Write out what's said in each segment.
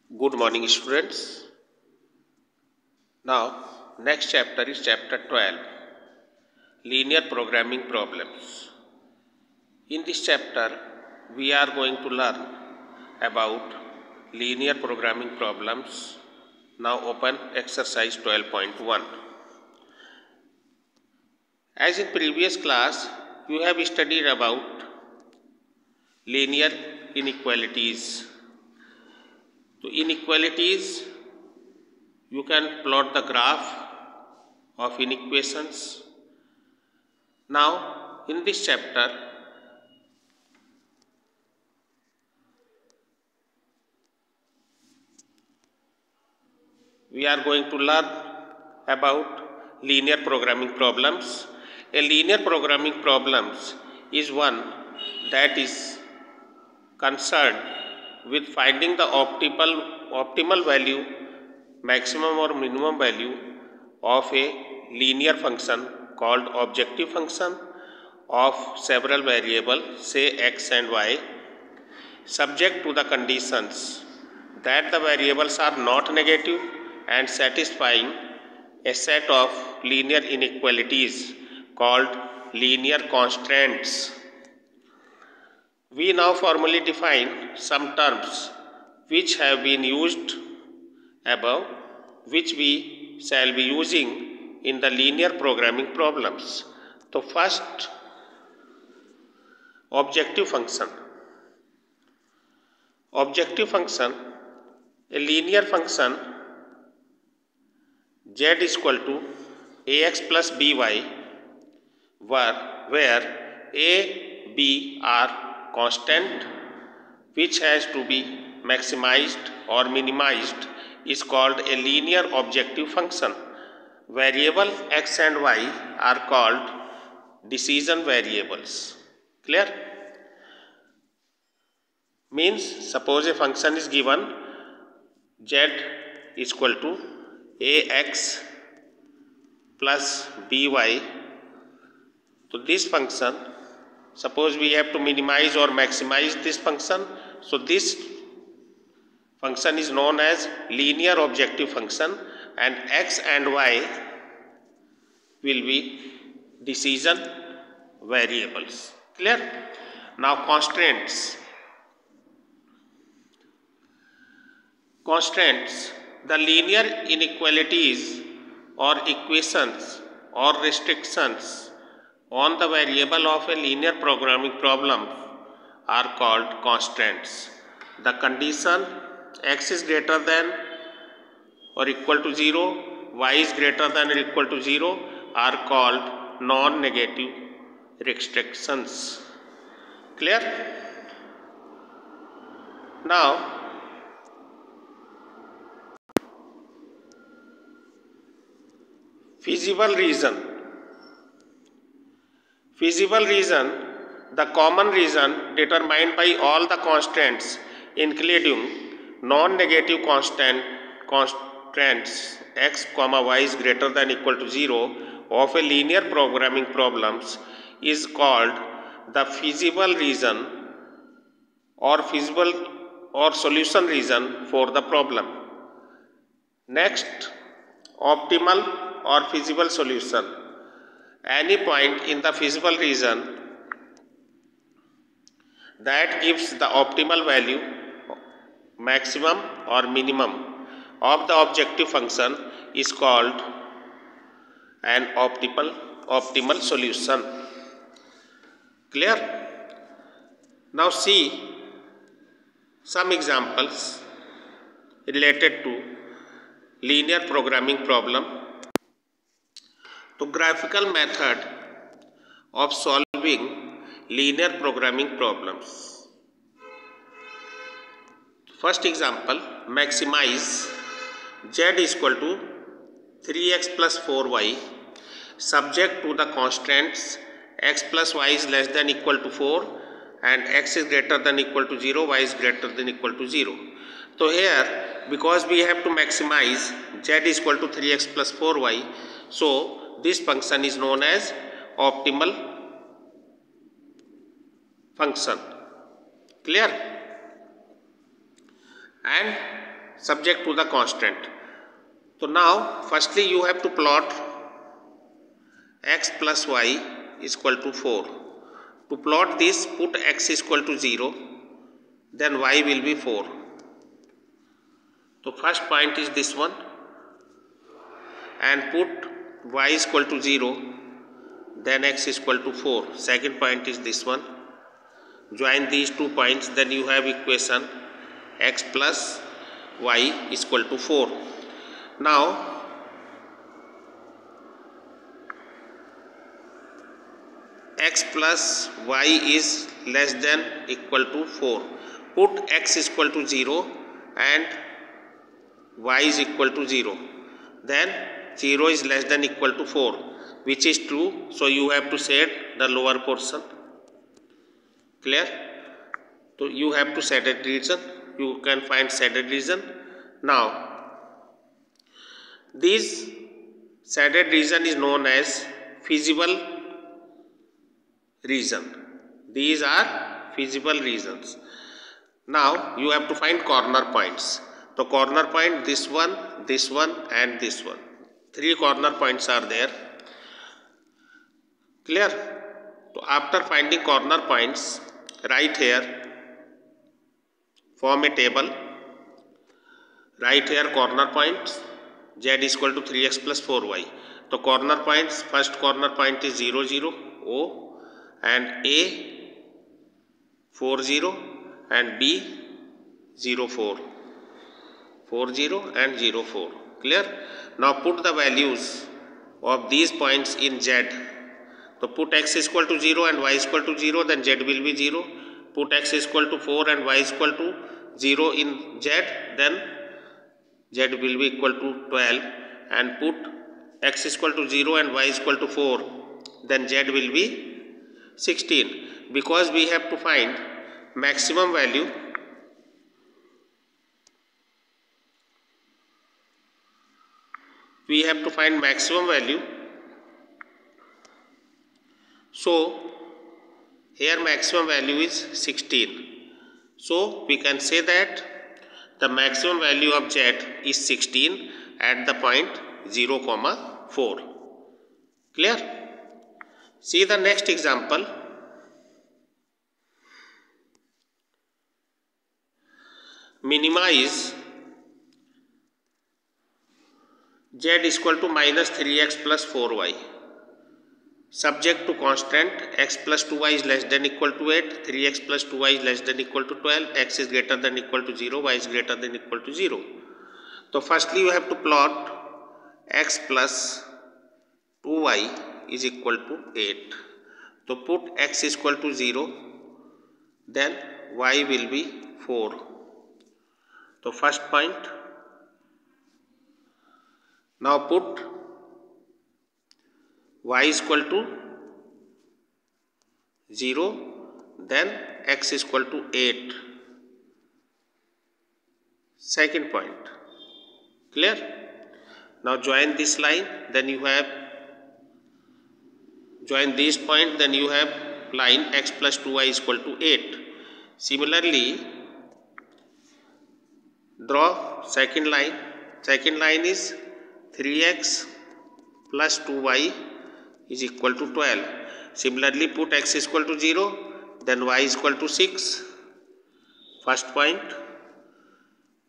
Good morning, students. Now, next chapter is chapter 12, Linear Programming Problems. In this chapter, we are going to learn about linear programming problems. Now, open exercise 12.1. As in previous class, you have studied about linear inequalities. So, inequalities, you can plot the graph of inequations. Now, in this chapter, we are going to learn about linear programming problems. A linear programming problems is one that is concerned with finding the optimal value, maximum or minimum value of a linear function called objective function of several variables, say x and y, subject to the conditions that the variables are not negative and satisfying a set of linear inequalities called linear constraints. We now formally define some terms which have been used above, which we shall be using in the linear programming problems. So, first, objective function. Objective function, a linear function z is equal to ax plus by, where a, b are constant which has to be maximized or minimized, is called a linear objective function. Variable x and y are called decision variables. Clear? Means, suppose a function is given z is equal to ax plus by. So, this function, suppose we have to minimize or maximize this function. So, this function is known as linear objective function, and x and y will be decision variables. Clear? Now, constraints. Constraints, the linear inequalities or equations or restrictions on the variable of a linear programming problem are called constraints. The condition x is greater than or equal to 0, y is greater than or equal to 0 are called non-negative restrictions. Clear? Now, feasible reason. Feasible reason, the common reason determined by all the constants, including non-negative constants x, y is greater than equal to 0 of a linear programming problems, is called the feasible reason or solution reason for the problem. Next, optimal or feasible solution. Any point in the feasible region that gives the optimal value, maximum or minimum of the objective function is called an optimal solution. Clear? Now, see some examples related to linear programming problem. The graphical method of solving linear programming problems. First example, maximize z is equal to 3x plus 4y subject to the constraints x plus y is less than equal to 4 and x is greater than equal to 0, y is greater than equal to 0. So, here because we have to maximize z is equal to 3x plus 4y, so this function is known as optimal function. Clear? And subject to the constant. So now firstly you have to plot x plus y is equal to 4. To plot this, put x is equal to 0, then y will be 4. So first point is this one, and put y is equal to 0, then x is equal to 4. Second point is this one. Join these 2 points, then you have equation x plus y is equal to 4. Now x plus y is less than equal to 4. Put x is equal to 0 and y is equal to 0. Then 0 is less than equal to 4, which is true. So you have to set the lower portion. Clear? So you have to set a region. You can find shaded region. Now this shaded region is known as feasible region. These are feasible regions. Now you have to find corner points. The corner point, this one and this one. 3 corner points are there. Clear? So after finding corner points, write here, form a table. Write here corner points, z is equal to 3x plus 4y. So corner points, first corner point is 0 0 O, and A 4 0 and B 0 4, 4 0 and 0 4. Clear? Now put the values of these points in z. So put x is equal to 0 and y is equal to 0, then z will be 0. Put x is equal to 4 and y is equal to 0 in z, then z will be equal to 12. And put x is equal to 0 and y is equal to 4, then z will be 16. Because we have to find maximum value, so here maximum value is 16. So we can say that the maximum value of z is 16 at the point 0, 4. Clear? See the next example. Minimize z is equal to minus 3x plus 4y. Subject to constant, x plus 2y is less than equal to 8, 3x plus 2y is less than equal to 12, x is greater than equal to 0, y is greater than equal to 0. So firstly you have to plot x plus 2y is equal to 8. So put x is equal to 0, then y will be 4. So first point. Now put y is equal to 0, then x is equal to 8. Second point. Clear? Now join this line, then you have join this point, then you have line x plus 2y is equal to 8. Similarly, draw second line. Second line is 3x plus 2y is equal to 12. Similarly, put x is equal to 0, then y is equal to 6. First point,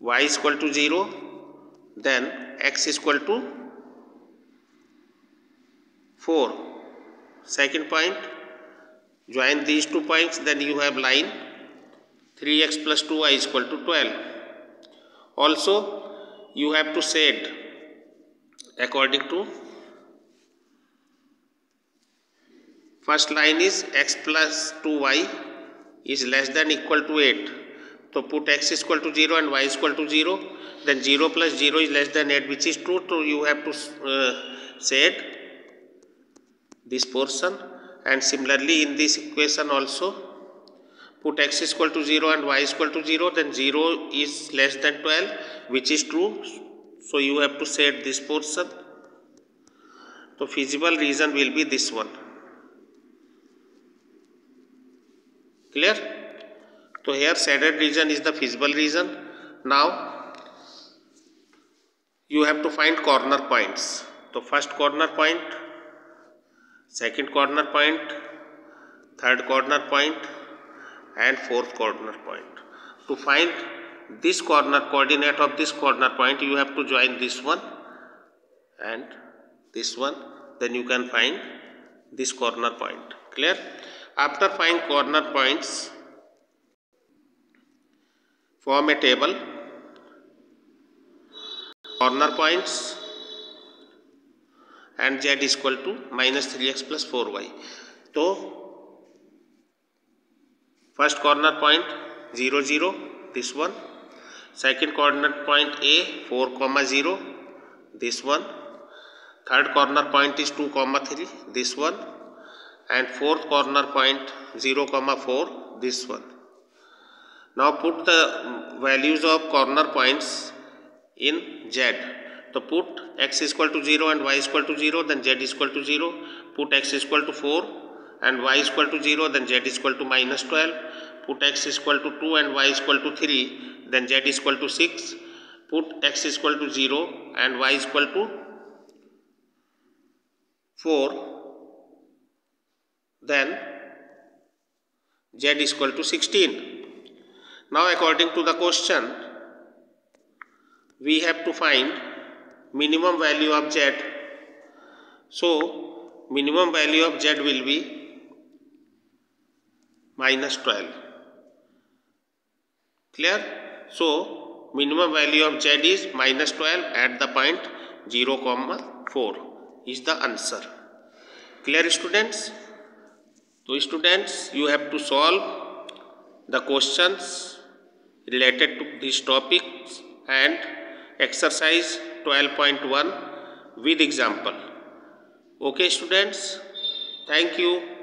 y is equal to 0, then x is equal to 4. Second point, join these 2 points, then you have line 3x plus 2y is equal to 12. Also, you have to set according to first line is x plus 2y is less than equal to 8. So put x is equal to 0 and y is equal to 0. Then 0 plus 0 is less than 8, which is true. So you have to set this portion. And similarly in this equation also, put x is equal to 0 and y is equal to 0. Then 0 is less than 12, which is true. So you have to set this portion. So feasible region will be this one. Clear? So here shaded region is the feasible region. Now you have to find corner points. So first corner point, second corner point, third corner point and fourth corner point. To find this corner coordinate of this corner point, you have to join this one and this one, then you can find this corner point. Clear? After finding corner points, form a table. Corner points and z is equal to minus 3x plus 4y. So first corner point 0 0, this one. Second corner point A 4 comma 0, this one. Third corner point is 2 comma 3, this one. And fourth corner point 0 comma 4, this one. Now put the values of corner points in z. So put x is equal to 0 and y is equal to 0, then z is equal to 0. Put x is equal to 4 and y is equal to 0, then z is equal to minus 12. Put x is equal to 2 and y is equal to 3, then z is equal to 6. Put x is equal to 0 and y is equal to 4, then z is equal to 16. Now according to the question, we have to find minimum value of z. So minimum value of z will be minus 12. Clear? So minimum value of z is minus 12 at the point 0 comma 4 is the answer. Clear, students? So students, you have to solve the questions related to these topics and exercise 12.1 with example. Okay students, thank you.